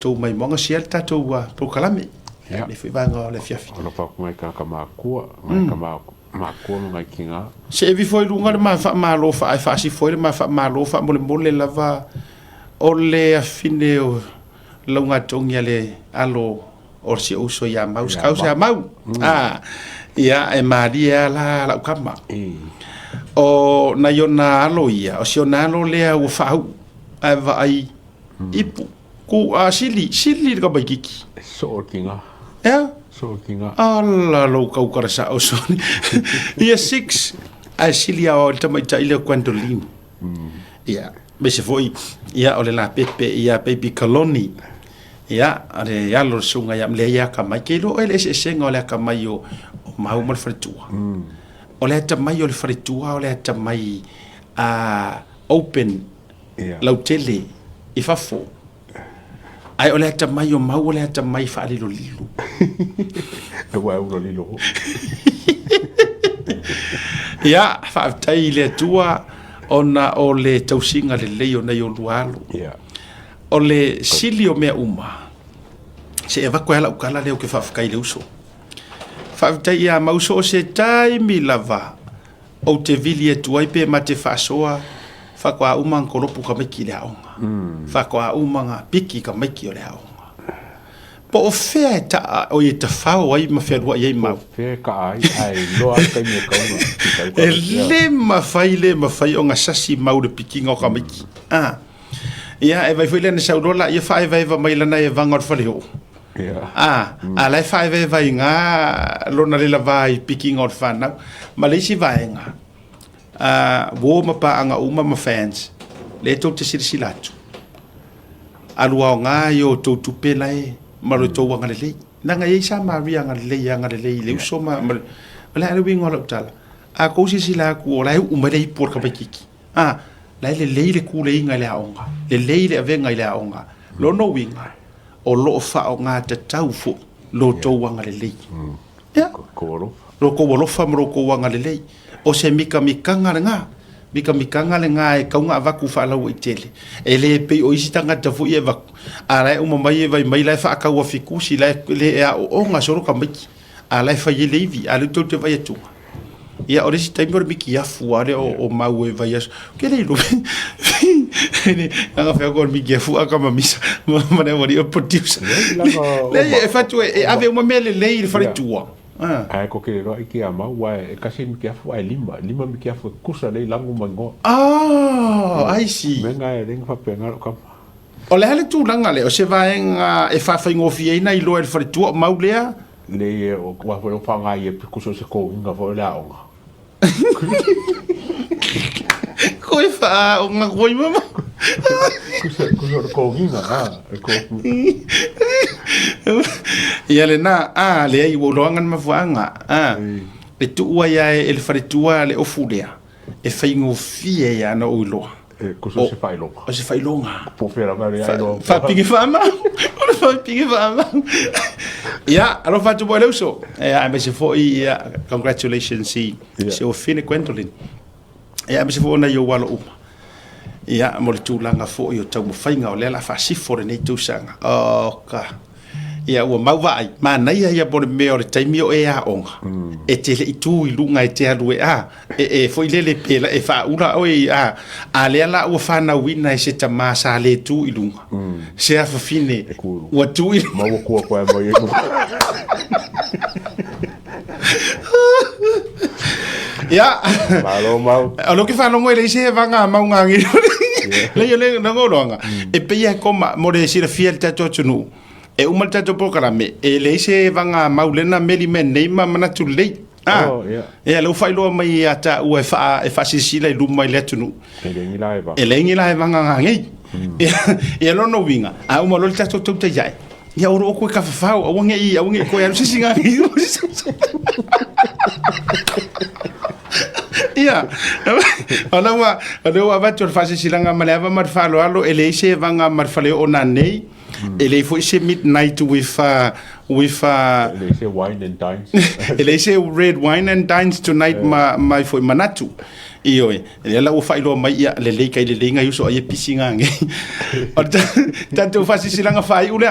tu mai monga sial tatu pro kalame le foi banga le fiafi ona pa mai ka makua mai ka makua mai kinga se vi foi lunga ma lo fa si foi ma lo fa mole lava ole a fine o lunga tongia le alo orsi uso ya mau causa mau ia e maria la kama o na yona alo ia o siona alo le o fa ai ipu ku sili ka baikiki so kinga so kinga alla lo ka ukarasa o so ia 6 a sili o tama ile kwantolin ia bese foi ia ole la pepe ia baby colony ia ale ya lo sunga ya mle ya kama kilo ele senga ole kama yo mau mal fritua ole tama yo le fritua ole tama open la tele ifafo ai ole ta mai o mau ole ta mai fa lilo e wa ulo lilo ya fa tai le tua ona ole tausinga le leo na yo lualo ole silio me uma se eva ko ela ukala le o ke fa kai le uso fa tai ya mauso se tai mi lava o te vili e tuai pe mate fa soa fa kwa uma koropu ka meki le aonga fa kwa uma piki ka meki o le aonga po o fe ta o ye ta fa o ai ma fe ro ye ma fe ka ai lo a ka me ka uma le ma fai o nga sasi mau de piki ngo ka meki ia e vai foi le na sa rola ia fa vai mai lana e vanga o fa le o ala fa vai nga lo na le la vai piki ngo fa na ma le si vai nga wo ma pa anga uma ma fans le to te silatu alua nga yo to pela e ma lo to wanga le nanga ye sa maria nga le so ma la le wingo lo tala a ko si sila ku la u ma le por ka bakiki la le ku le nga le aonga le ave nga le aonga lo no winga o lo fa nga te tau fo lo to wanga le ya ko lo ko lo fa mo ko wanga le o se mika le nga e kaunga avaku fa la o tele ele pe o isitanga ta fu e vaku ara o mai vai la fa ka wa fikusi la le o nga soro ka miki ala fa ye levi ala to te vai tu ia ore si taimor miki ya fu ale o mau e vai ke le lo ne anga fa ko miki fu aka mamisa ma ne wori o producer le e fa tu e ave uma mele le fa tu ai ko ke ro iki ama wa e kasi mi kia fu ai lima mi kia fu kusa le langu mango ai si menga e ring fa penga ka o le hale tu langa le o se va en e fa fa ngofi e na ilo e fa tu maulea le o wa fa nga e kuso se ko nga fo la o ko e fa o nga koi mama kuso ko nga ko ia le na le ai wo loanga ma fuanga le tu wa ya e le fare tua le ofulea e fai ngofie ya na o lo kuso se fai lo o se fai longa po fera ma ya lo fa pingi fama o fa pingi fama ia alo fa tu bo le so a me se foi congratulations si se o fine quentolin ia me se foi na yo walo uma ia mo le tu langa fo yo tau mo fainga o le la fa sifo le nei tu sanga ka ia o mau vai mana ia por me o taimi o e a onga e te le tu i lunga e te alu e foi le pela e fa ura o a le ala o fa na wina e se tama sa le tu i lunga se a fa fine o tu i mau ko ko mo ye ia mau alo ke fa no mo le se vanga mau ngangi le no ngolonga e pe ia koma mo le sira fiel tato tunu e uma tato programe e le se vanga maulena meli men nei mana tu le e lo fai lo mai ata u e fa si le lu mai le tunu e le ngi lai vanga ngai e lo no winga a uma lo tato tu te jai ia oro ko ka fa o ngi ko ya si singa ia ana wa va tu fa si silanga malava mar fa lo alo e le se vanga mar fa le ona nei ele foi se midnight with they say wine and dines ele se red wine and dines tonight my foi manatu io e la o fai lo mai le kai le ngai uso ai pisinga nge tanto fasi silanga fai ule